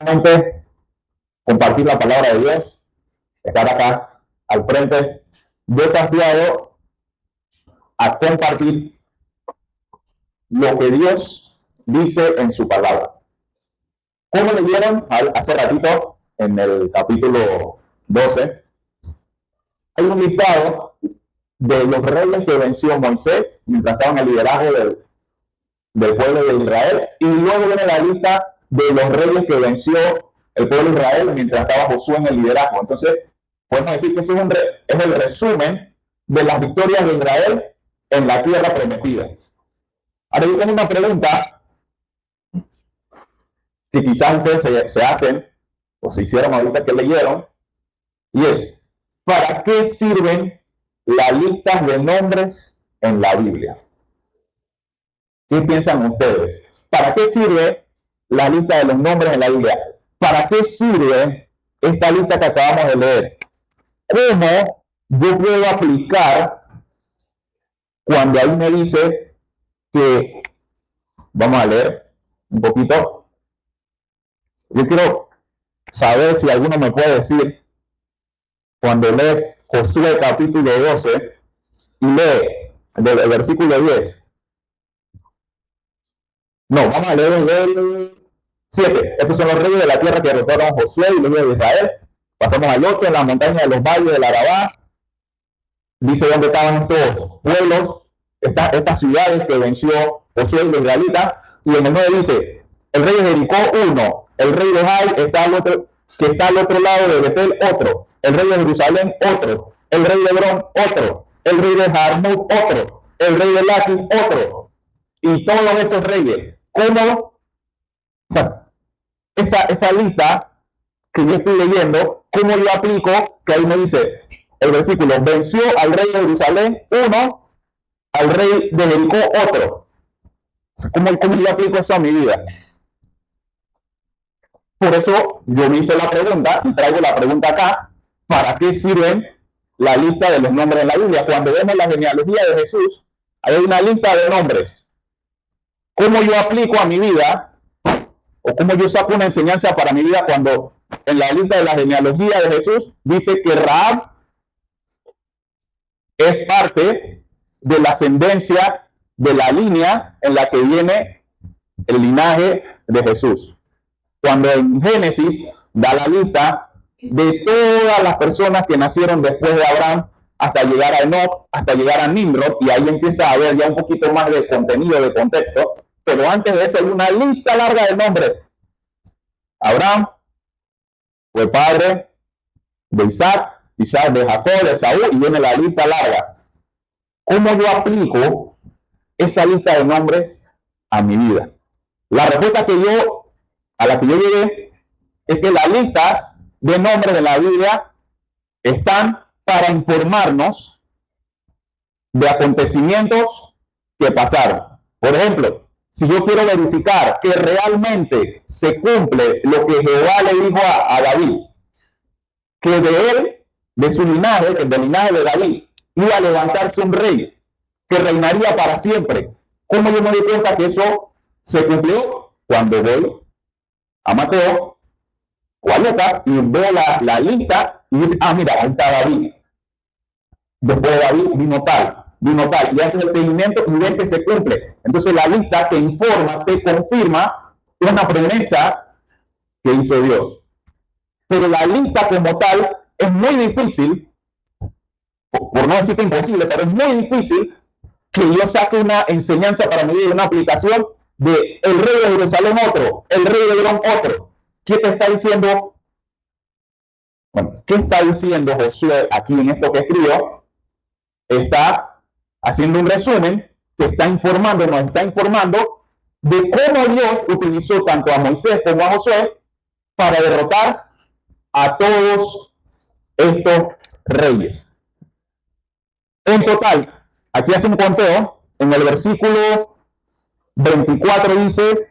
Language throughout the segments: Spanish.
Realmente compartir la palabra de Dios, estar acá al frente, desafiado a compartir lo que Dios dice en su palabra. Como leyeron hace ratito en el capítulo 12, hay un listado de los reyes que venció Moisés mientras estaba en el liderazgo del pueblo de Israel, y luego viene la lista de los reyes que venció el pueblo de Israel mientras estaba Josué en el liderazgo. Entonces, podemos decir que ese es el resumen de las victorias de Israel en la tierra prometida. Ahora yo tengo una pregunta que quizás ustedes se hacen o se hicieron ahorita que leyeron, y es: ¿para qué sirven las listas de nombres en la Biblia? ¿Qué piensan ustedes? ¿Para qué sirve la lista de los nombres en la Biblia? ¿Para qué sirve esta lista que acabamos de leer? ¿Cómo yo puedo aplicar cuando ahí me dice que, vamos a leer un poquito? Yo quiero saber si alguno me puede decir, cuando lee Josué capítulo 12 y lee el versículo 10. No, vamos a leer el 7. Estos son los reyes de la tierra que derrotaron a Josué y los hijos de Israel. Pasamos al 8, en la montaña de los valles del Arabá. Dice dónde estaban estos pueblos, estas ciudades que venció Josué y los israelitas. Y en el 9 dice: el rey de Jericó, uno; el rey de Jai, que está al otro lado de Betel, otro; el rey de Jerusalén, otro; el rey de Hebrón, otro; el rey de Jarmut, otro; el rey de Laquis, otro. Y todos esos reyes, ¿cómo? O sea, esa lista que yo estoy leyendo, ¿cómo yo aplico? Que ahí me dice el versículo: venció al rey de Jerusalén, uno; al rey de Jericó, otro. O sea, ¿cómo yo aplico eso a mi vida? Por eso yo me hice la pregunta y traigo la pregunta acá: ¿para qué sirven la lista de los nombres en la Biblia? Cuando vemos la genealogía de Jesús, hay una lista de nombres. ¿Cómo yo aplico a mi vida, o cómo yo saco una enseñanza para mi vida cuando en la lista de la genealogía de Jesús dice que Rahab es parte de la ascendencia, de la línea en la que viene el linaje de Jesús? Cuando en Génesis da la lista de todas las personas que nacieron después de Abraham hasta llegar a Enoch, hasta llegar a Nimrod, y ahí empieza a haber ya un poquito más de contenido, de contexto. Pero antes de eso hay una lista larga de nombres. Abraham fue padre de Isaac, Isaac de Jacob, de Saúl, y viene la lista larga. ¿Cómo yo aplico esa lista de nombres a mi vida? La respuesta a la que yo llegué es que las listas de nombres de la Biblia están para informarnos de acontecimientos que pasaron. Por ejemplo, si yo quiero verificar que realmente se cumple lo que Jehová le dijo a David, que de él, de su linaje, que del linaje de David, iba a levantarse un rey que reinaría para siempre, ¿cómo yo me doy cuenta que eso se cumplió? Cuando voy a Mateo o a Lucas y veo la lista y dice: ah, mira, ahí está David. Después de David vino tal, y haces el seguimiento y ves que se cumple. Entonces la lista te informa, te confirma una promesa que hizo Dios. Pero la lista como tal es muy difícil, por no decir que imposible, pero es muy difícil que yo saque una enseñanza para mi vida, una aplicación de el rey de Jerusalén otro, el rey de Hebrón otro. ¿Qué te está diciendo? Bueno, ¿qué está diciendo Josué aquí en esto que escribió? Está haciendo un resumen que nos está informando de cómo Dios utilizó tanto a Moisés como a Josué para derrotar a todos estos reyes. En total, aquí hace un conteo, en el versículo 24 dice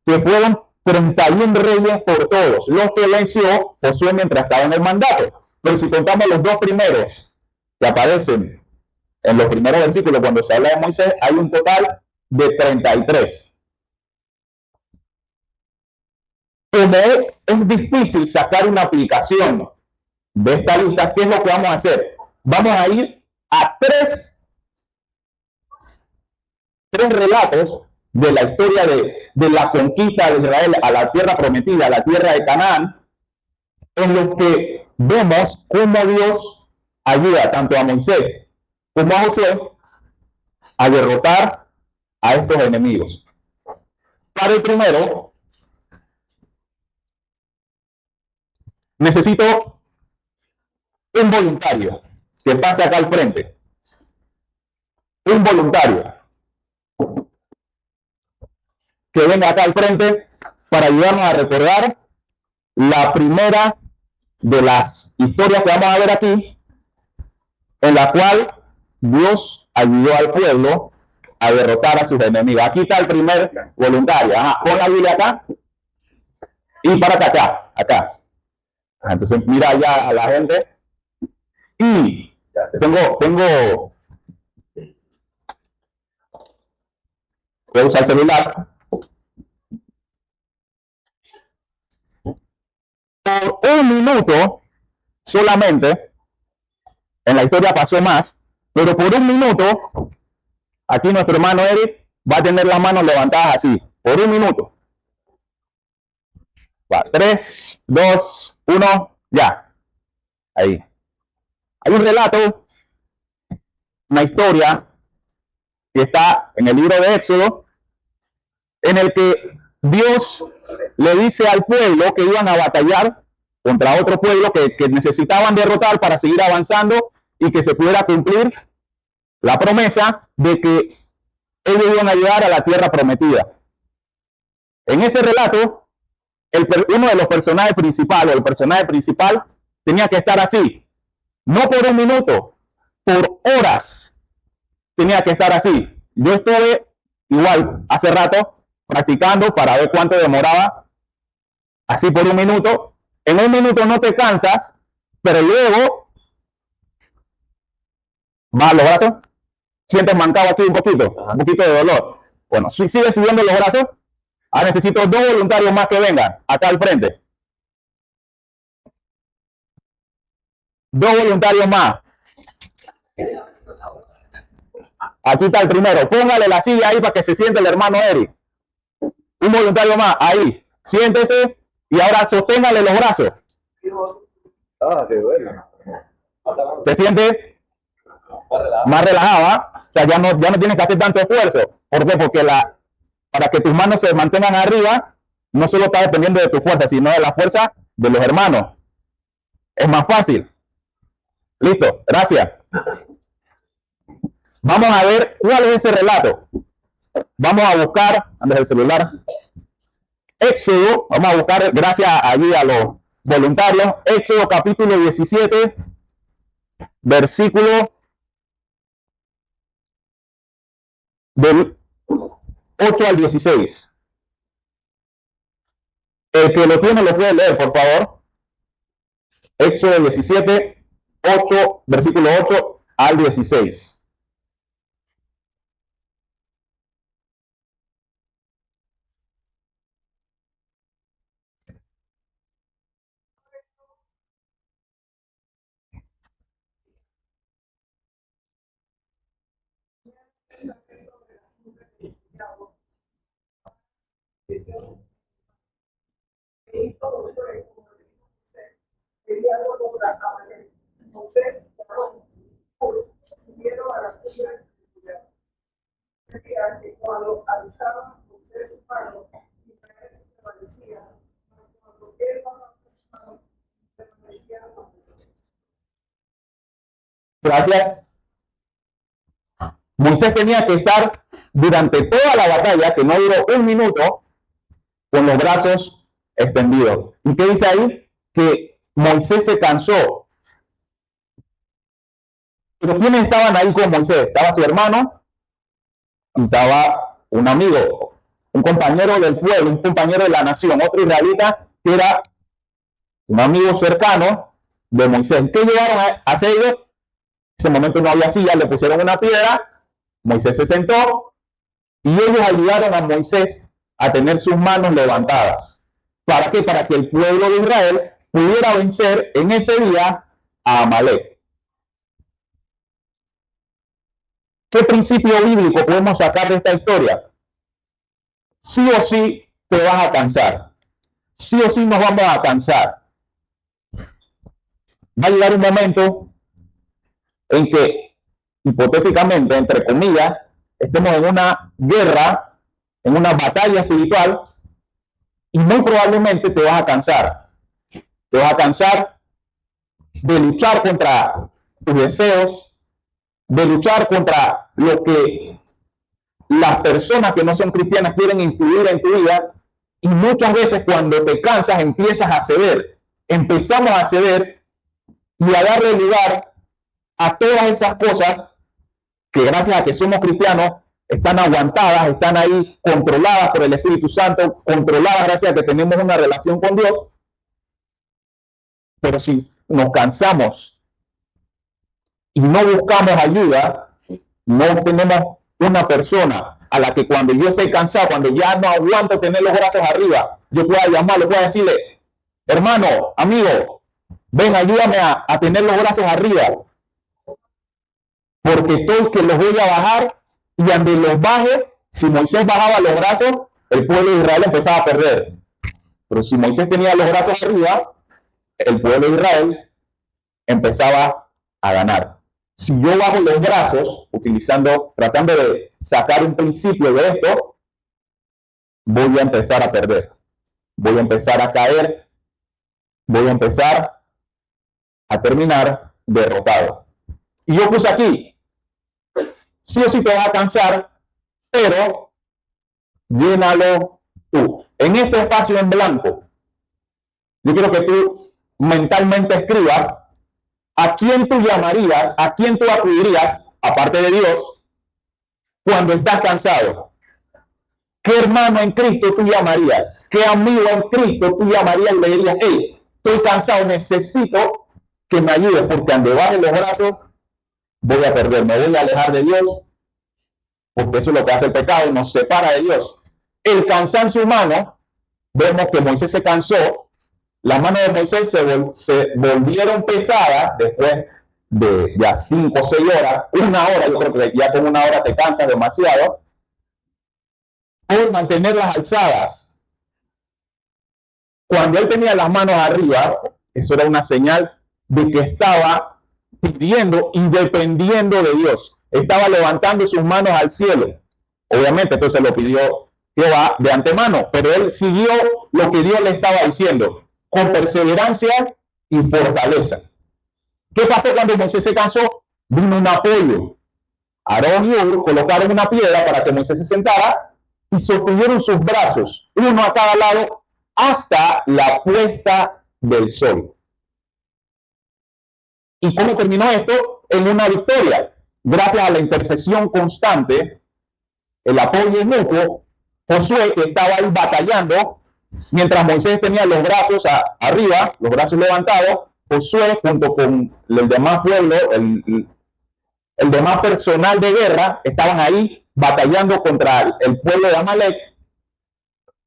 que fueron 31 reyes por todos los que venció Josué mientras estaba en el mandato. Pero si contamos los dos primeros que aparecen en los primeros versículos cuando se habla de Moisés, hay un total de 33. como es difícil sacar una aplicación de esta lista, ¿qué es lo que vamos a hacer? Vamos a ir a tres relatos de la historia de la conquista de Israel a la tierra prometida, a la tierra de Canaán, en los que vemos cómo Dios ayuda tanto a Moisés como a Josué a derrotar a estos enemigos. Para el primero, necesito un voluntario que pase acá al frente. Un voluntario que venga acá al frente para ayudarnos a recordar la primera de las historias que vamos a ver aquí, en la cual Dios ayudó al pueblo a derrotar a sus enemigos. Aquí está el primer voluntario. Ajá, pon la Biblia acá y párate acá. Entonces mira ya a la gente y tengo voy a usar el celular. Por un minuto solamente, en la historia pasó más, pero por un minuto, aquí nuestro hermano Eric va a tener las manos levantadas así, por un minuto. Va, 3, 2, 1, ya. Ahí. Hay un relato, una historia que está en el libro de Éxodo, en el que Dios le dice al pueblo que iban a batallar contra otro pueblo que necesitaban derrotar para seguir avanzando y que se pudiera cumplir la promesa de que ellos iban a llegar a la tierra prometida. En ese relato, uno de los personajes principales, el personaje principal, tenía que estar así, no por un minuto, por horas tenía que estar así. Yo estuve igual hace rato practicando para ver cuánto demoraba así por un minuto. En un minuto no te cansas, pero luego vas a los brazos, sientes mancado aquí un poquito de dolor. Bueno, si sigues subiendo los brazos, necesito 2 voluntarios más que vengan acá al frente. 2 voluntarios más. Aquí está el primero. Póngale la silla ahí para que se siente el hermano Eric. Un voluntario más, ahí. Siéntese y ahora sosténgale los brazos. Qué bueno. ¿Te sientes más relajado? O sea, ya no tienes que hacer tanto esfuerzo. ¿Por qué? Porque para que tus manos se mantengan arriba, no solo está dependiendo de tu fuerza, sino de la fuerza de los hermanos. Es más fácil. Listo, gracias. Vamos a ver cuál es ese relato. Vamos a buscar, antes del celular, Éxodo, vamos a buscar, gracias allí a los voluntarios, Éxodo capítulo 17, versículo del 8 al 16. El que lo tiene lo puede leer, por favor. Éxodo 17, 8, versículo 8 al 16. Cuando avisaba Moisés su mano, Israel prevalecía. Cuando él bajaba su mano, permanecía. Gracias. Moisés tenía que estar durante toda la batalla, que no duró un minuto, con los brazos extendidos. ¿Y qué dice ahí? Que Moisés se cansó. Pero ¿quiénes estaban ahí con Moisés? Estaba su hermano y estaba un amigo, un compañero del pueblo, un compañero de la nación, otro israelita que era un amigo cercano de Moisés. ¿Qué llevaron a hacer ellos? En ese momento no había silla, le pusieron una piedra, Moisés se sentó y ellos ayudaron a Moisés a tener sus manos levantadas. ¿Para qué? Para que el pueblo de Israel pudiera vencer en ese día a Amalek. ¿Qué principio bíblico podemos sacar de esta historia? Sí o sí te vas a cansar. Sí o sí nos vamos a cansar. Va a llegar un momento en que, hipotéticamente, entre comillas, estemos en una guerra, en una batalla espiritual, y muy probablemente te vas a cansar. Te vas a cansar de luchar contra tus deseos, de luchar contra lo que las personas que no son cristianas quieren influir en tu vida, y muchas veces cuando te cansas empiezas a ceder. Empezamos a ceder y a darle lugar a todas esas cosas que gracias a que somos cristianos están aguantadas, están ahí controladas por el Espíritu Santo, controladas gracias a que tenemos una relación con Dios. Pero si nos cansamos y no buscamos ayuda, no tenemos una persona a la que cuando yo esté cansado, cuando ya no aguanto tener los brazos arriba, yo pueda llamarlo, pueda decirle, hermano, amigo, ven, ayúdame a tener los brazos arriba, porque estoy que los voy a bajar, y donde los baje, si Moisés bajaba los brazos, el pueblo de Israel empezaba a perder. Pero si Moisés tenía los brazos arriba, el pueblo de Israel empezaba a ganar. Si yo bajo los brazos, tratando de sacar un principio de esto, voy a empezar a perder. Voy a empezar a caer. Voy a empezar a terminar derrotado. Y yo puse aquí, sí o sí te vas a cansar, pero llénalo tú. En este espacio en blanco, yo quiero que tú mentalmente escribas a quién tú llamarías, a quién tú acudirías, aparte de Dios, cuando estás cansado. ¿Qué hermano en Cristo tú llamarías? ¿Qué amigo en Cristo tú llamarías y le dirías, hey, estoy cansado, necesito que me ayudes, porque cuando baje los brazos voy a perder, me voy a alejar de Dios, porque eso es lo que hace el pecado, nos separa de Dios. El cansancio humano, vemos que Moisés se cansó, las manos de Moisés se volvieron pesadas después de ya 5 o 6 horas, 1 hora, yo creo que ya con 1 hora te cansas demasiado, por mantenerlas alzadas. Cuando él tenía las manos arriba, eso era una señal de que estaba pidiendo y dependiendo de Dios. Estaba levantando sus manos al cielo. Obviamente, entonces lo pidió Jehová de antemano, pero él siguió lo que Dios le estaba diciendo, con perseverancia y fortaleza. ¿Qué pasó cuando Moisés se cansó? Vino un apoyo. Aarón y Hur colocaron una piedra para que Moisés se sentara y sostuvieron sus brazos, uno a cada lado, hasta la puesta del sol. ¿Y cómo terminó esto? En una victoria. Gracias a la intercesión constante, el apoyo mutuo, Josué, que estaba ahí batallando, mientras Moisés tenía los brazos arriba, los brazos levantados, Josué, junto con el demás pueblo, el demás personal de guerra, estaban ahí batallando contra el pueblo de Amalek.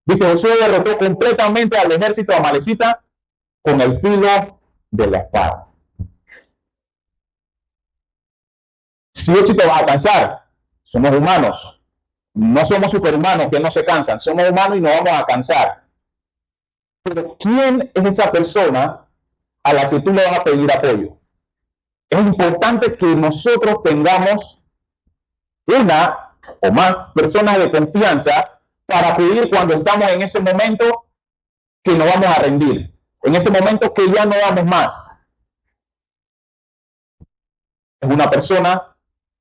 Dice, Josué derrotó completamente al ejército amalecita con el filo de la espada. Sí o sí te vas a cansar. Somos humanos. No somos superhumanos que no se cansan. Somos humanos y nos vamos a cansar. Pero ¿quién es esa persona a la que tú le vas a pedir apoyo? Es importante que nosotros tengamos una o más personas de confianza para pedir cuando estamos en ese momento que nos vamos a rendir. En ese momento que ya no damos más. Es una persona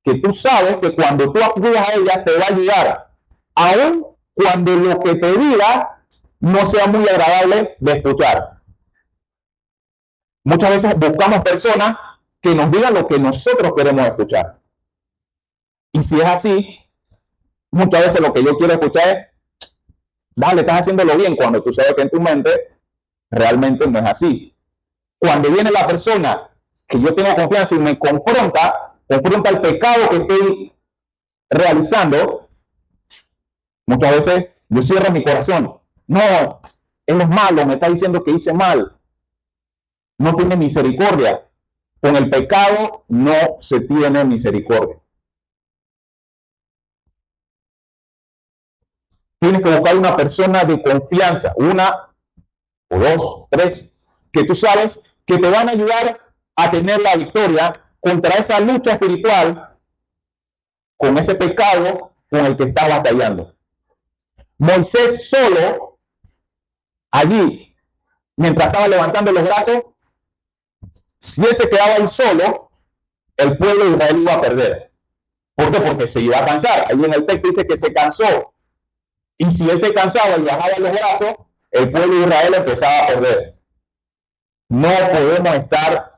que tú sabes que cuando tú acudas a ella te va a ayudar, aun cuando lo que te diga no sea muy agradable de escuchar. Muchas veces buscamos personas que nos digan lo que nosotros queremos escuchar. Y si es así, muchas veces lo que yo quiero escuchar es, dale, estás haciéndolo bien, cuando tú sabes que en tu mente realmente no es así. Cuando viene la persona que yo tengo confianza y me confronta el pecado que estoy realizando, muchas veces yo cierro mi corazón. No, él es malo, me está diciendo que hice mal. No tiene misericordia. Con el pecado no se tiene misericordia. Tienes que buscar una persona de confianza, una o dos, tres, que tú sabes que te van a ayudar a tener la victoria contra esa lucha espiritual, con ese pecado con el que estás batallando. Moisés solo, allí, mientras estaba levantando los brazos, si él se quedaba ahí solo, el pueblo de Israel iba a perder. ¿Por qué? Porque se iba a cansar. Ahí en el texto dice que se cansó. Y si él se cansaba y bajaba los brazos, el pueblo de Israel empezaba a perder. No podemos estar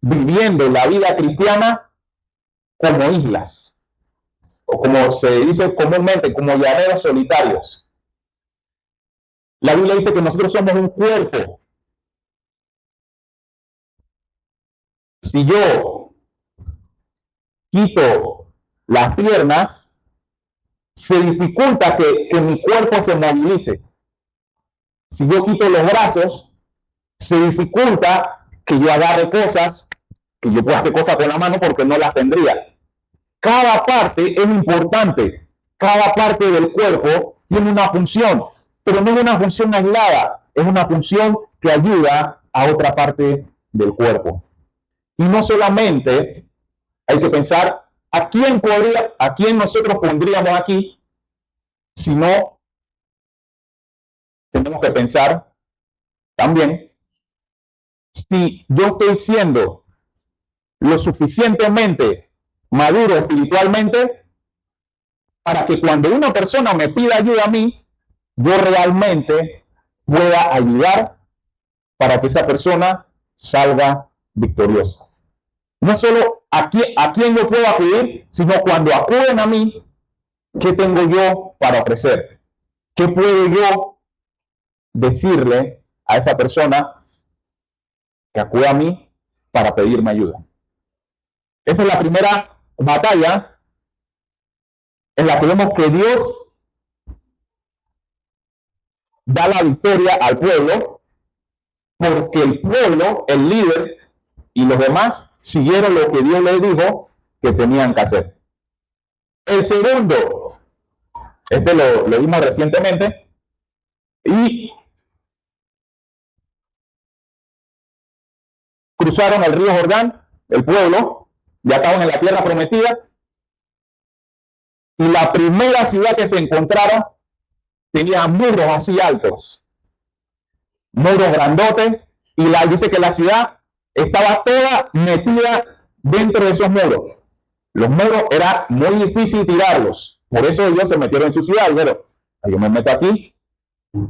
viviendo la vida cristiana como islas, o como se dice comúnmente, como llaneros solitarios. La Biblia dice que nosotros somos un cuerpo. Si yo quito las piernas, se dificulta que mi cuerpo se movilice. Si yo quito los brazos, se dificulta que yo agarre cosas, que yo pueda hacer cosas con la mano porque no las tendría. Cada parte es importante. Cada parte del cuerpo tiene una función, pero no es una función aislada, es una función que ayuda a otra parte del cuerpo. Y no solamente hay que pensar a quién nosotros pondríamos aquí, sino tenemos que pensar también si yo estoy siendo lo suficientemente maduro espiritualmente para que cuando una persona me pida ayuda a mí, yo realmente pueda ayudar para que esa persona salga victoriosa. No solo a quién yo puedo acudir, sino cuando acuden a mí, ¿qué tengo yo para ofrecer? ¿Qué puedo yo decirle a esa persona que acude a mí para pedirme ayuda? Esa es la primera batalla en la que vemos que Dios da la victoria al pueblo, porque el pueblo, el líder y los demás siguieron lo que Dios les dijo que tenían que hacer. El segundo, lo vimos recientemente, y cruzaron el río Jordán, el pueblo, ya estaban en la tierra prometida, y la primera ciudad que se encontraron tenía muros así altos, muros grandotes, y dice que la ciudad estaba toda metida dentro de esos muros. Los muros era muy difícil tirarlos, por eso ellos se metieron en su ciudad. Pero yo me meto aquí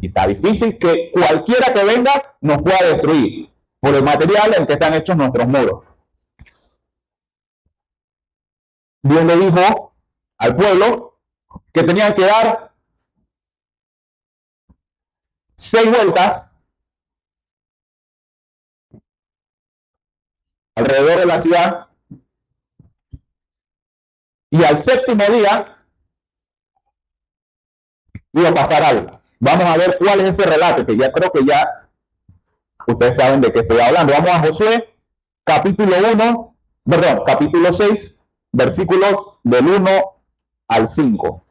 y está difícil que cualquiera que venga nos pueda destruir por el material en que están hechos nuestros muros. Dios le dijo al pueblo que tenían que dar 6 vueltas alrededor de la ciudad, y al séptimo día iba a pasar algo. Vamos a ver cuál es ese relato, que ya creo que ya ustedes saben de qué estoy hablando. Vamos a Josué, capítulo 6, versículos del 1 al 5.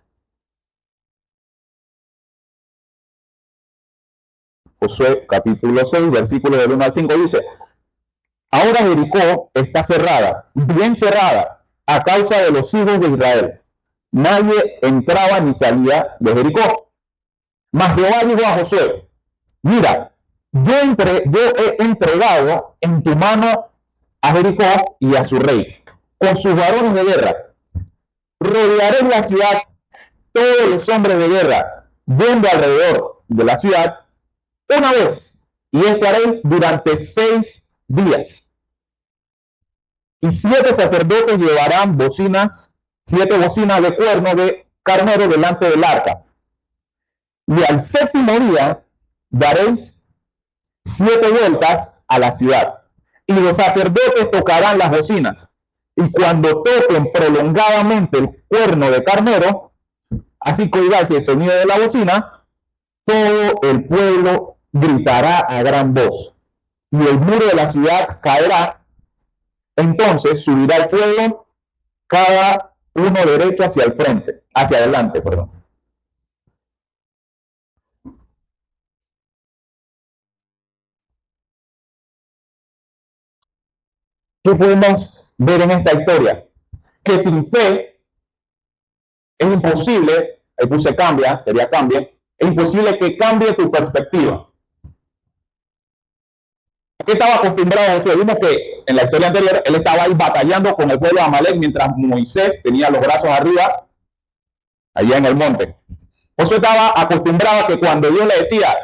Josué, capítulo 6, versículos del 1 al 5 dice: ahora Jericó está cerrada, bien cerrada, a causa de los hijos de Israel. Nadie entraba ni salía de Jericó. Mas Jehová dijo a Josué: mira, yo he entregado en tu mano a Jericó y a su rey, con sus varones de guerra. Rodearé la ciudad, todos los hombres de guerra, yendo alrededor de la ciudad una vez, y estaréis durante 6 días. Y 7 sacerdotes llevarán 7 bocinas de cuerno de carnero delante del arca. Y al séptimo día daréis 7 vueltas a la ciudad. Y los sacerdotes tocarán las bocinas. Y cuando toquen prolongadamente el cuerno de carnero, así que oigáis el sonido de la bocina, todo el pueblo gritará a gran voz, y el muro de la ciudad caerá. Entonces subirá el pueblo, cada uno derecho hacia el frente, hacia adelante, perdón. ¿Qué podemos ver en esta historia? Que sin fe es imposible, ahí puse cambia, sería cambie, es imposible que cambie tu perspectiva. ¿Qué estaba acostumbrado a decir? Vimos que en la historia anterior él estaba ahí batallando con el pueblo de Amalek mientras Moisés tenía los brazos arriba, allá en el monte. Josué estaba acostumbrado a que cuando Dios le decía,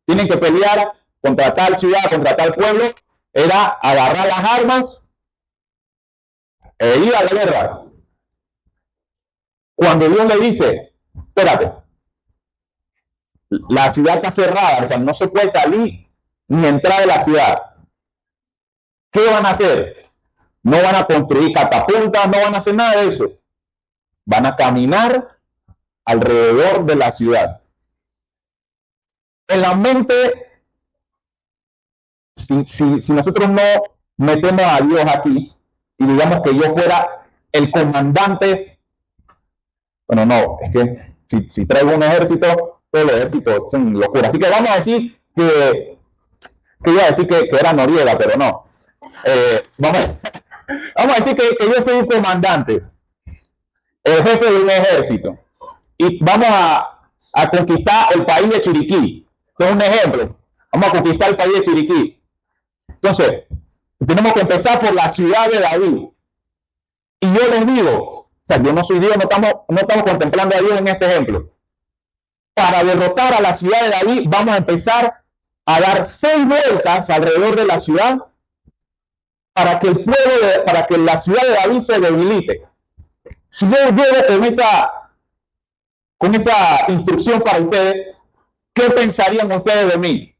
tienen que pelear contra tal ciudad, contra tal pueblo, era agarrar las armas e ir a la guerra. Cuando Dios le dice, espérate, la ciudad está cerrada, o sea, no se puede salir ni entrar de la ciudad. ¿Qué van a hacer? No van a construir catapultas, no van a hacer nada de eso. Van a caminar alrededor de la ciudad. En la mente, si nosotros no metemos a Dios aquí y digamos que yo fuera el comandante, bueno, no, es que si traigo un ejército, todo el ejército son locura. Así que vamos a decir que iba a decir que era Noriega, pero no. Vamos a decir que yo soy un comandante, el jefe de un ejército, y vamos a conquistar el país de Chiriquí. Esto es un ejemplo. Vamos a conquistar el país de Chiriquí. Entonces, tenemos que empezar por la ciudad de David. Y yo les digo, o sea, yo no soy Dios, no estamos contemplando a Dios en este ejemplo. Para derrotar a la ciudad de David, vamos a empezar a dar 6 vueltas alrededor de la ciudad para que para que la ciudad de David se debilite. Si yo llego con esa instrucción para ustedes, ¿qué pensarían ustedes de mí?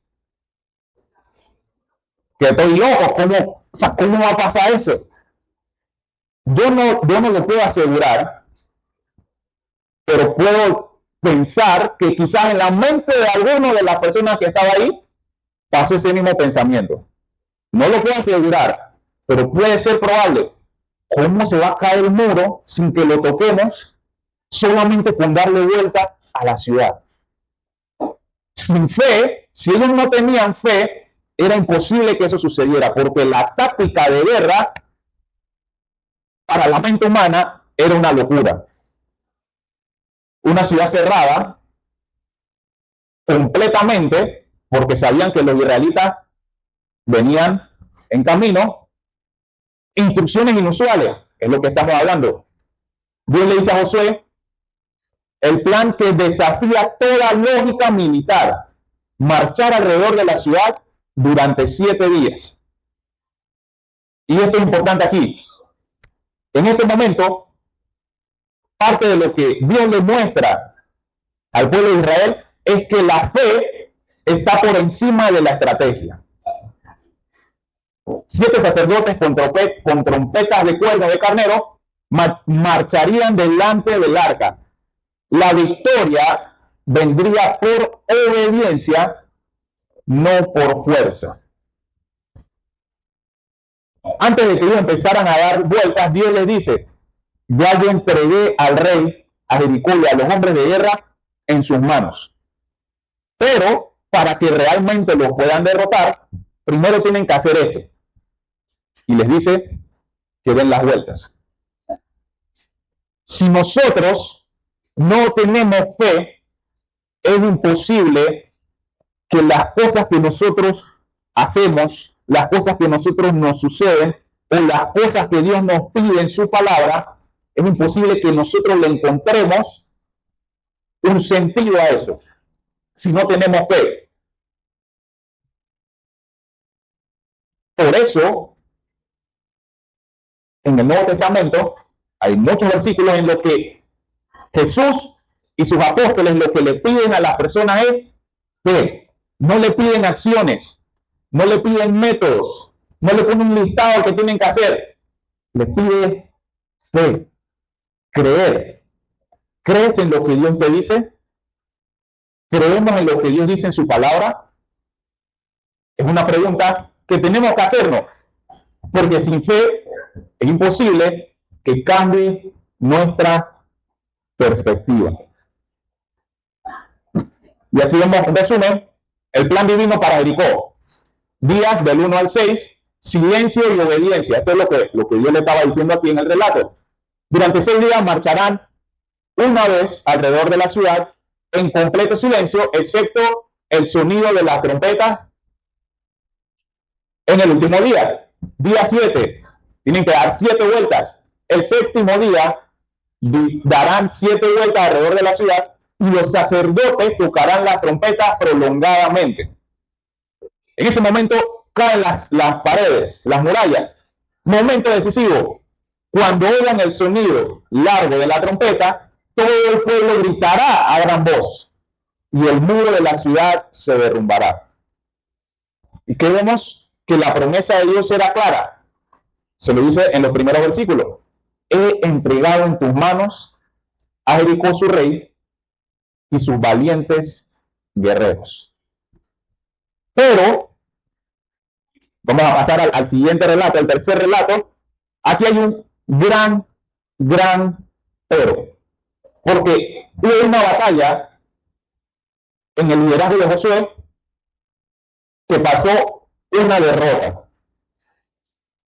Que estoy loco, ¿cómo va a pasar eso? Yo no lo puedo asegurar, pero puedo pensar que quizás en la mente de alguno de las personas que estaba ahí pasó ese mismo pensamiento. No lo puedo asegurar, pero puede ser probable. ¿Cómo se va a caer el muro sin que lo toquemos solamente con darle vuelta a la ciudad? Sin fe, si ellos no tenían fe, era imposible que eso sucediera, porque la táctica de guerra para la mente humana era una locura. Una ciudad cerrada completamente, porque sabían que los israelitas venían en camino. Instrucciones inusuales, es lo que estamos hablando. Dios le dice a Josué el plan que desafía toda lógica militar: marchar alrededor de la ciudad durante 7 días. Y esto es importante aquí. En este momento, parte de lo que Dios le muestra al pueblo de Israel es que la fe está por encima de la estrategia. 7 sacerdotes con trompetas de cuerno de carnero marcharían delante del arca. La victoria vendría por obediencia, no por fuerza. Antes de que ellos empezaran a dar vueltas, Dios les dice: ya yo entregué al rey, a Jericó y a los hombres de guerra en sus manos. Pero para que realmente los puedan derrotar, primero tienen que hacer esto. Y les dice que den las vueltas. Si nosotros no tenemos fe, es imposible que las cosas que nosotros hacemos, las cosas que nosotros nos suceden, o las cosas que Dios nos pide en su palabra, es imposible que nosotros le encontremos un sentido a eso, si no tenemos fe. Por eso, en el Nuevo Testamento hay muchos versículos en los que Jesús y sus apóstoles lo que le piden a las personas es fe. No le piden acciones, no le piden métodos, no le ponen un listado que tienen que hacer. Le pide fe, creer. ¿Crees en lo que Dios te dice? ¿Creemos en lo que Dios dice en su palabra? Es una pregunta que tenemos que hacernos, porque sin fe es imposible que cambie nuestra perspectiva. Y aquí vemos en resumen el plan divino para Jericó. Días del 1 al 6, silencio y obediencia. Esto es lo que Dios le estaba diciendo aquí en el relato. Durante 6 días marcharán una vez alrededor de la ciudad en completo silencio, excepto el sonido de las trompetas en el último día. Día 7, tienen que dar 7 vueltas. El séptimo día darán 7 vueltas alrededor de la ciudad y los sacerdotes tocarán las trompetas prolongadamente. En ese momento caen las paredes, las murallas. Momento decisivo. Cuando oigan el sonido largo de la trompeta, todo el pueblo gritará a gran voz y el muro de la ciudad se derrumbará. ¿Y qué vemos? Que la promesa de Dios era clara. Se lo dice en los primeros versículos. He entregado en tus manos a Jericó su rey y sus valientes guerreros. Pero, vamos a pasar al siguiente relato, el tercer relato. Aquí hay un gran pero. Porque hubo una batalla en el liderazgo de Josué que pasó una derrota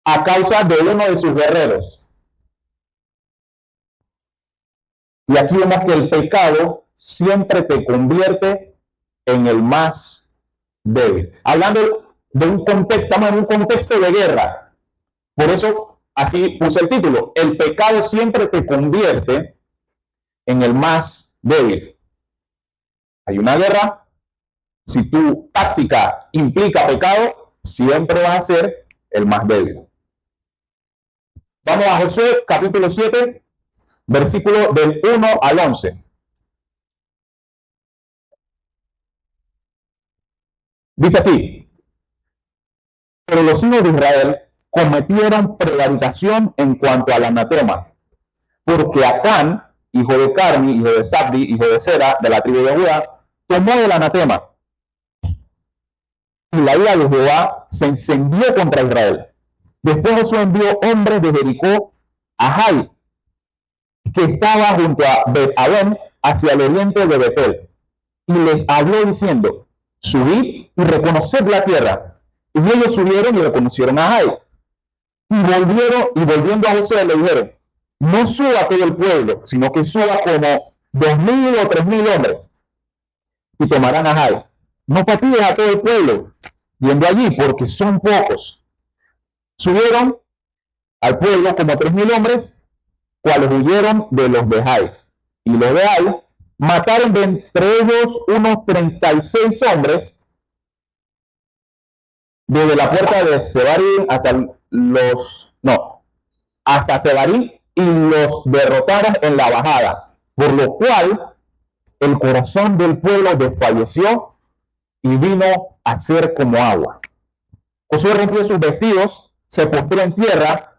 a causa de uno de sus guerreros. Y aquí vemos que el pecado siempre te convierte en el más débil. Hablando de un contexto, estamos en un contexto de guerra. Por eso así puse el título. El pecado siempre te convierte en el más débil. Hay una guerra. Si tu táctica implica pecado, siempre vas a ser el más débil. Vamos a Josué capítulo 7, versículo del 1 al 11. Dice así: pero los hijos de Israel cometieron prevaricación en cuanto al anatema, porque Acán, hijo de Carmi, hijo de Zabdi, hijo de Sera, de la tribu de Judá, tomó el anatema. Y la ira de Jehová se encendió contra Israel. Después Josué envió hombres de Jericó a Jai, que estaba junto a Bet-Aven, hacia el oriente de Betel, y les habló diciendo: subid y reconoced la tierra. Y ellos subieron y reconocieron a Jai. Y volviendo a Josué le dijeron: no suba todo el pueblo, sino que suba como 2,000 o 3,000 hombres, y tomarán a Jai. No fatigues a todo el pueblo yendo allí, porque son pocos. Subieron al pueblo como 3,000 hombres, cuales huyeron de los de Jai. Y los de Jai mataron de entre ellos unos 36 hombres, desde la puerta de Sebarim hasta Sebarim, y los derrotaron en la bajada, por lo cual el corazón del pueblo desfalleció y vino a ser como agua. Josué rompió sus vestidos, se postró en tierra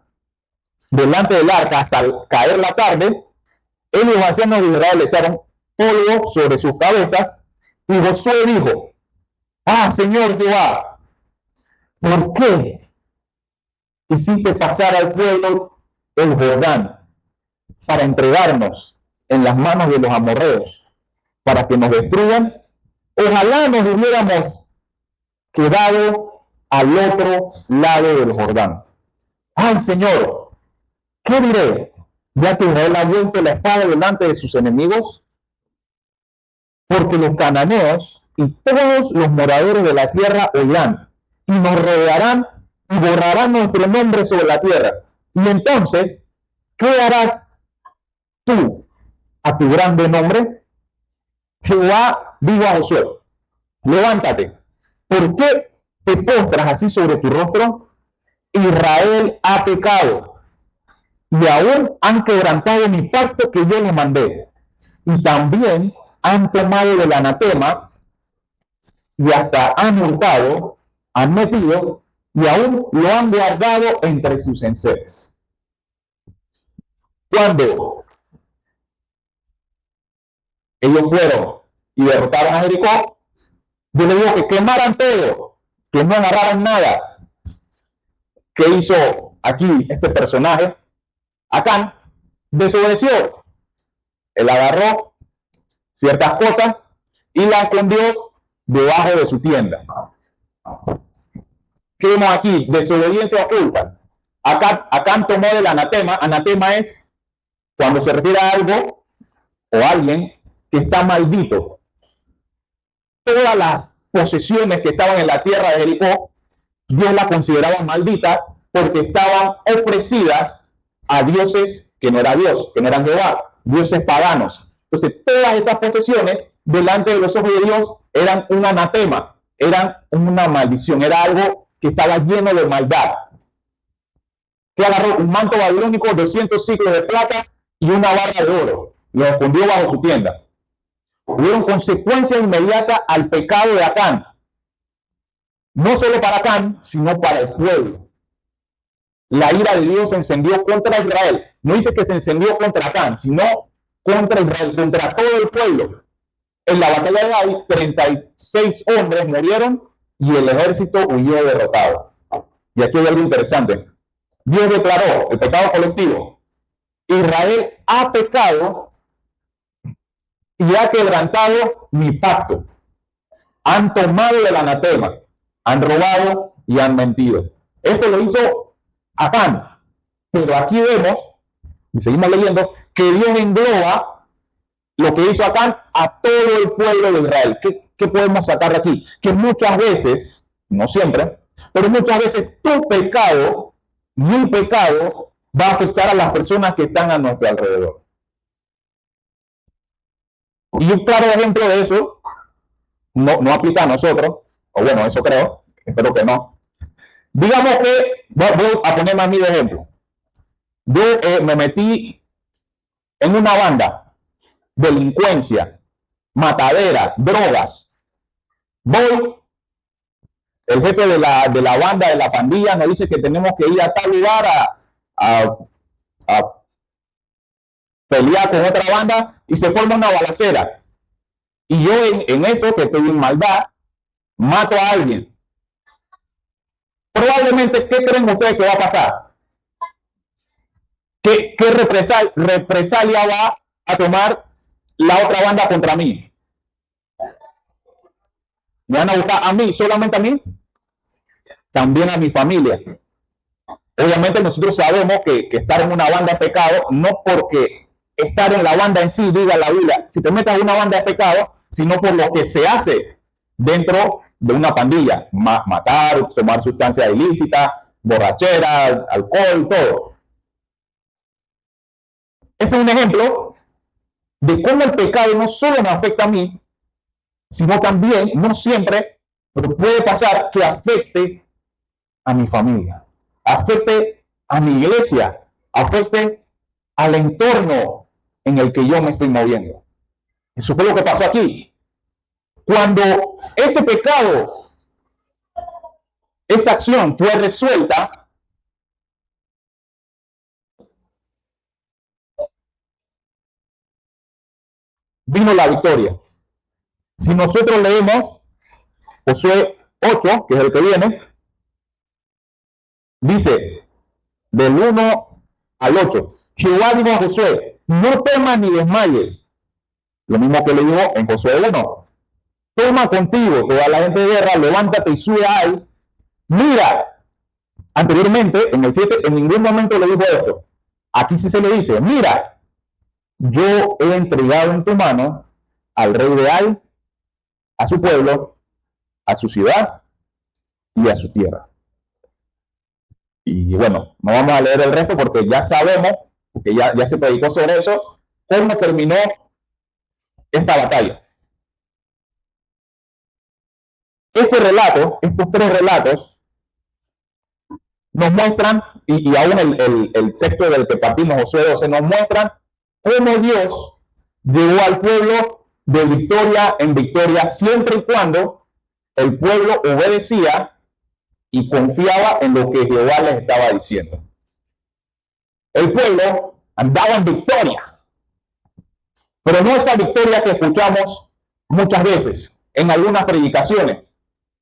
delante del arca hasta caer la tarde. Él y los ancianos de Israel le echaron polvo sobre sus cabezas, y Josué dijo: ah, Señor Jehová, ¿por qué hiciste pasar al pueblo el Jordán para entregarnos en las manos de los amorreos, para que nos destruyan? Ojalá nos hubiéramos quedado al otro lado del Jordán. Ay, Señor, ¿qué diré? Ya que Israel ha vuelto la espada delante de sus enemigos, porque los cananeos y todos los moradores de la tierra oirán y nos rodearán y borrarán nuestro nombre sobre la tierra. Y entonces, ¿qué harás tú a tu grande nombre? Jehová dijo a Josué: levántate, ¿por qué te postras así sobre tu rostro? Israel ha pecado y aún han quebrantado mi pacto que yo les mandé, y también han tomado del anatema y hasta han hurtado, han metido y aún lo han guardado entre sus enseres. Cuando ellos fueron y derrotaron a Jericó, yo le digo que quemaran todo, que no agarraran nada. ¿Qué hizo aquí este personaje? Acán desobedeció. Él agarró ciertas cosas y las escondió debajo de su tienda. ¿Qué vemos aquí? Desobediencia oculta. Acán tomó del anatema. Anatema es cuando se refiere a algo o a alguien que está maldito. Todas las posesiones que estaban en la tierra de Jericó, Dios las consideraba malditas porque estaban ofrecidas a dioses que no era Dios, que no eran Jehová, dioses paganos. Entonces, todas estas posesiones delante de los ojos de Dios eran un anatema, eran una maldición, era algo que estaba lleno de maldad. Que agarró un manto babilónico, 200 ciclos de plata y una barra de oro. Lo escondió bajo su tienda. Hubieron consecuencias inmediatas al pecado de Acán. No solo para Acán, sino para el pueblo. La ira de Dios se encendió contra Israel. No dice que se encendió contra Acán, sino contra Israel, contra todo el pueblo. En la batalla de Ai, 36 hombres murieron y el ejército huyó derrotado. Y aquí hay algo interesante. Dios declaró el pecado colectivo. Israel ha pecado y ha quebrantado mi pacto. Han tomado del anatema, han robado y han mentido. Esto lo hizo Acán. Pero aquí vemos, y seguimos leyendo, que Dios engloba lo que hizo Acán a todo el pueblo de Israel. ¿Qué podemos sacar de aquí? Que muchas veces, no siempre, pero muchas veces tu pecado, mi pecado, va a afectar a las personas que están a nuestro alrededor. Y un claro ejemplo de eso, no aplica a nosotros, o bueno, eso creo, espero que no. Digamos que, voy a ponerme a mí de ejemplo. Yo me metí en una banda, delincuencia, matadera, drogas. Voy, el jefe de la banda, de la pandilla, nos dice que tenemos que ir a tal lugar a pelear con otra banda y se forma una balacera. Y yo en eso, que estoy en maldad, mato a alguien. Probablemente, ¿qué creen ustedes que va a pasar? ¿Qué represalia va a tomar la otra banda contra mí? ¿Me van a buscar a mí, solamente a mí? También a mi familia. Obviamente nosotros sabemos que estar en una banda es pecado, no porque estar en la banda en sí diga la Biblia, si te metes en una banda es pecado, sino por lo que se hace dentro de una pandilla, matar, tomar sustancias ilícitas, borrachera, alcohol, todo. Ese es un ejemplo de cómo el pecado no solo me afecta a mí, sino también, no siempre, pero puede pasar que afecte a mi familia, afecte a mi iglesia, afecte al entorno en el que yo me estoy moviendo. Eso fue lo que pasó aquí. Cuando ese pecado, esa acción fue resuelta, vino la victoria. Si nosotros leemos Josué 8, que es el que viene, dice del 1 al 8, Jehová dijo a Josué, no temas ni desmayes. Lo mismo que le dijo en Josué 1. Toma contigo toda la gente de guerra, levántate y sube a él. Mira, anteriormente, en el 7, en ningún momento le dijo esto. Aquí sí se le dice, mira, yo he entregado en tu mano al rey de Ai, a su pueblo, a su ciudad y a su tierra. Y bueno, no vamos a leer el resto porque ya sabemos, porque ya se predicó sobre eso, cómo terminó esa batalla. Este relato, estos tres relatos, nos muestran, y aún el texto del que partimos, Josué 12, nos muestran cómo Dios llevó al pueblo de victoria en victoria, siempre y cuando el pueblo obedecía y confiaba en lo que Jehová les estaba diciendo. El pueblo andaba en victoria, pero no esa victoria que escuchamos muchas veces en algunas predicaciones.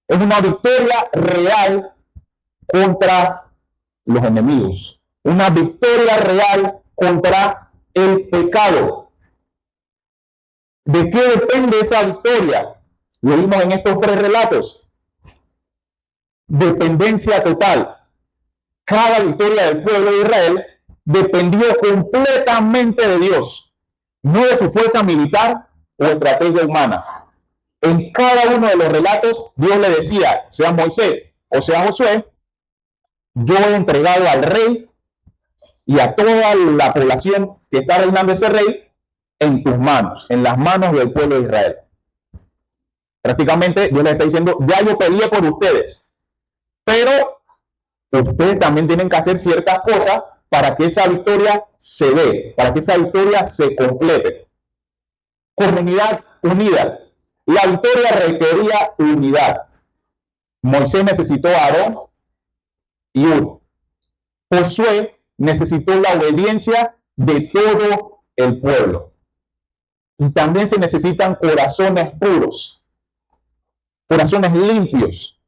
Es una victoria real contra los enemigos, una victoria real contra el pecado. ¿De qué depende esa victoria? Lo vimos en estos tres relatos. Dependencia total. Cada victoria del pueblo de Israel dependió completamente de Dios, no de su fuerza militar o estrategia humana. En cada uno de los relatos, Dios le decía, sea Moisés o sea Josué, yo he entregado al rey y a toda la población que está reinando ese rey en tus manos, en las manos del pueblo de Israel. Prácticamente Dios le está diciendo, ya yo peleé por ustedes, pero ustedes también tienen que hacer ciertas cosas para que esa victoria se dé, para que esa victoria se complete. Comunidad unida. La victoria requería unidad. Moisés necesitó a Aarón y Hur. Josué necesitó la obediencia de todo el pueblo. Y también se necesitan corazones puros, corazones limpios,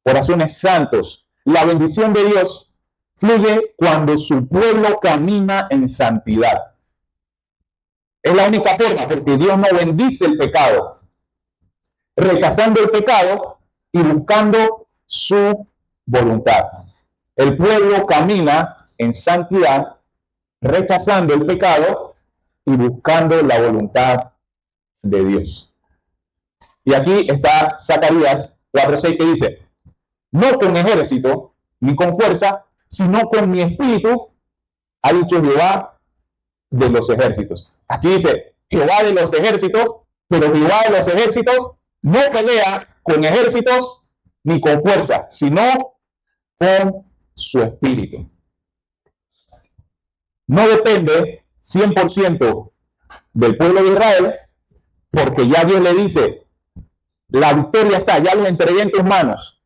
corazones santos. La bendición de Dios fluye cuando su pueblo camina en santidad. Es la única forma, porque Dios no bendice el pecado. Rechazando el pecado y buscando su voluntad. El pueblo camina en santidad, rechazando el pecado y buscando la voluntad de Dios. Y aquí está Zacarías 4:6 que dice, no con ejército ni con fuerza, sino con mi espíritu, ha dicho Jehová de los ejércitos. Aquí dice Jehová de los ejércitos, pero Jehová de los ejércitos no pelea con ejércitos ni con fuerza, sino con su espíritu. No depende 100% del pueblo de Israel, porque ya Dios le dice, la victoria está, ya lo entregué en tus manos.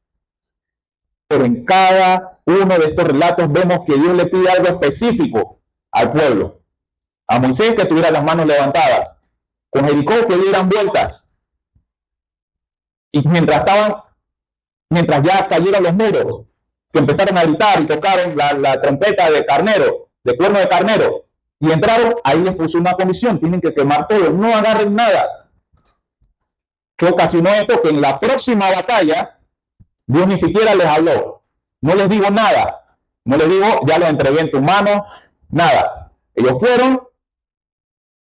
Pero en cada uno de estos relatos vemos que Dios le pide algo específico al pueblo. A Moisés que tuviera las manos levantadas, con Jericó que dieran vueltas. Y mientras ya cayeron los muros, que empezaron a gritar y tocaron la trompeta de carnero, de cuerno de carnero, y entraron, ahí les puso una comisión, tienen que quemar todo, no agarren nada. ¿Qué ocasionó esto? Que en la próxima batalla, Dios ni siquiera les habló, no les digo nada, no les digo, ya lo entregué en tus manos, nada. Ellos fueron,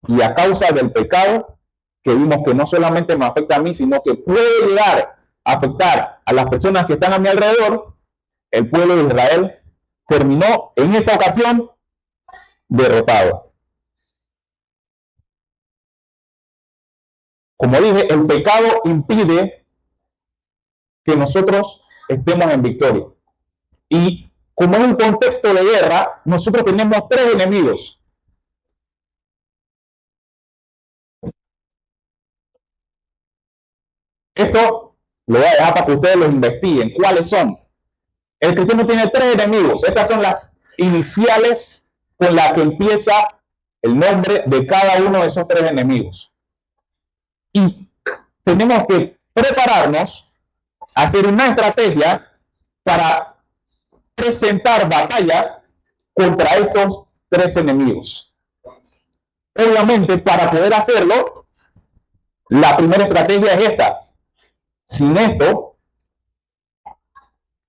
y a causa del pecado, que vimos que no solamente me afecta a mí, sino que puede llegar a afectar a las personas que están a mi alrededor, el pueblo de Israel terminó en esa ocasión derrotado. Como dije, el pecado impide que nosotros estemos en victoria. Y como en un contexto de guerra, nosotros tenemos tres enemigos. Esto lo voy a dejar para que ustedes lo investiguen. ¿Cuáles son? El cristiano tiene tres enemigos. Estas son las iniciales con las que empieza el nombre de cada uno de esos tres enemigos. Y tenemos que prepararnos, hacer una estrategia para presentar batalla contra estos tres enemigos. Obviamente, para poder hacerlo, la primera estrategia es esta. Sin esto,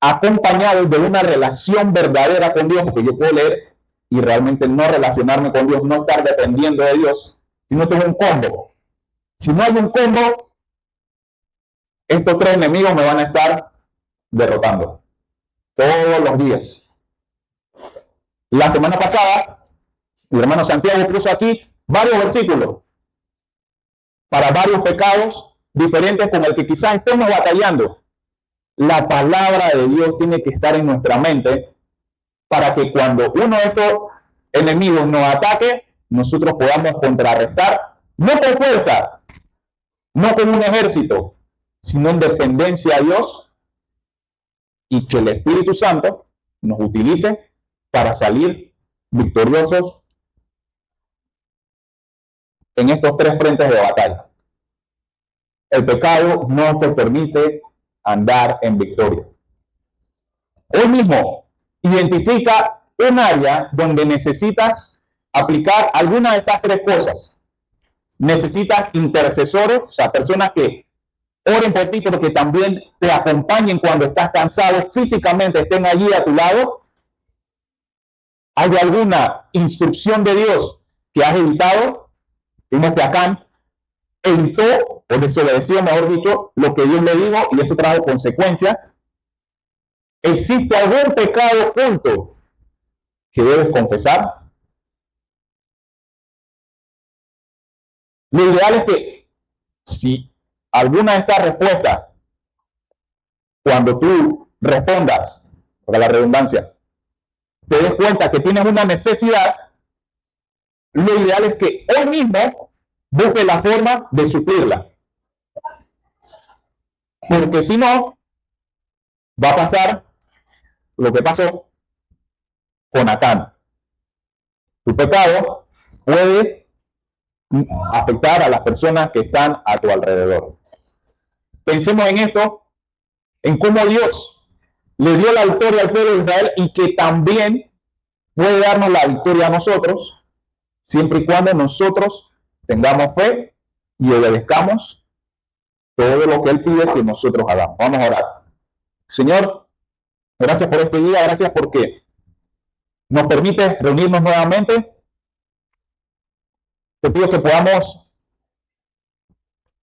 acompañado de una relación verdadera con Dios, porque yo puedo leer y realmente no relacionarme con Dios, no estar dependiendo de Dios, sino tengo un combo. Si no hay un combo, estos tres enemigos me van a estar derrotando todos los días. La semana pasada, mi hermano Santiago puso aquí varios versículos para varios pecados diferentes con el que quizás estemos batallando. La palabra de Dios tiene que estar en nuestra mente para que cuando uno de estos enemigos nos ataque, nosotros podamos contrarrestar, no con fuerza, no con un ejército, sino en dependencia a Dios, y que el Espíritu Santo nos utilice para salir victoriosos en estos tres frentes de batalla. el pecado no te permite andar en victoria. Hoy mismo, identifica un área donde necesitas aplicar alguna de estas tres cosas. Necesitas intercesores, o sea, personas que oren por ti, pero que también te acompañen cuando estás cansado físicamente, estén allí a tu lado. ¿Hay alguna instrucción de Dios que has evitado? Vimos que Acán evitó o desobedeció, mejor dicho, lo que Dios le dijo y eso trajo consecuencias. ¿Existe algún pecado oculto que debes confesar? Lo ideal es que si alguna de estas respuestas, cuando tú respondas, para la redundancia, te des cuenta que tienes una necesidad, lo ideal es que hoy mismo busques la forma de suplirla. Porque si no, va a pasar lo que pasó con Acán. Tu pecado puede afectar a las personas que están a tu alrededor. Pensemos en esto, en cómo Dios le dio la victoria al pueblo de Israel y que también puede darnos la victoria a nosotros, siempre y cuando nosotros tengamos fe y obedezcamos todo lo que Él pide que nosotros hagamos. Vamos a orar. Señor, gracias por este día, gracias porque nos permite reunirnos nuevamente. Te pido que podamos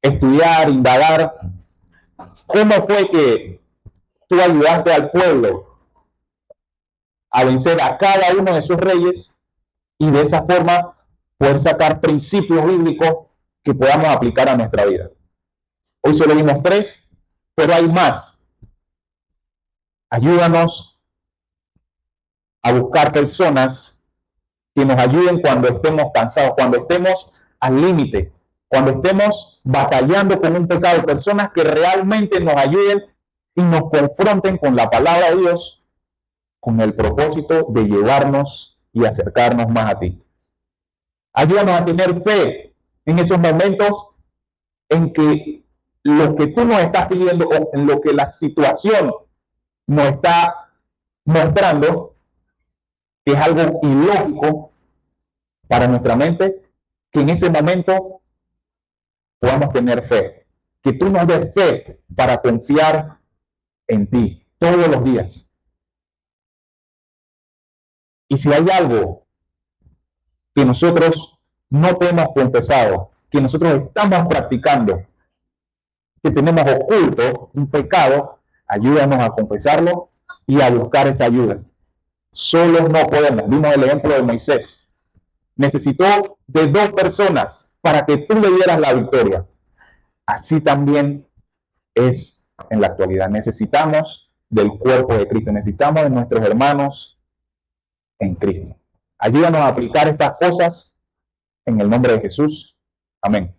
estudiar, indagar cómo fue que tú ayudaste al pueblo a vencer a cada uno de sus reyes y de esa forma poder sacar principios bíblicos que podamos aplicar a nuestra vida. Hoy solo vimos 3, pero hay más. Ayúdanos a buscar personas que nos ayuden cuando estemos cansados, cuando estemos al límite, cuando estemos batallando con un pecado, personas que realmente nos ayuden y nos confronten con la palabra de Dios, con el propósito de llevarnos y acercarnos más a ti. Ayúdanos a tener fe en esos momentos en que lo que tú nos estás pidiendo o en lo que la situación nos está mostrando que es algo ilógico para nuestra mente, que en ese momento podamos tener fe, que tú nos des fe para confiar en ti todos los días. Y si hay algo que nosotros no hemos confesado, que nosotros estamos practicando, que tenemos oculto un pecado, ayúdanos a confesarlo y a buscar esa ayuda. Solos no podemos. Vimos el ejemplo de Moisés. Necesitó de 2 personas para que tú le dieras la victoria. Así también es en la actualidad. Necesitamos del cuerpo de Cristo. Necesitamos de nuestros hermanos en Cristo. Ayúdanos a aplicar estas cosas en el nombre de Jesús. Amén.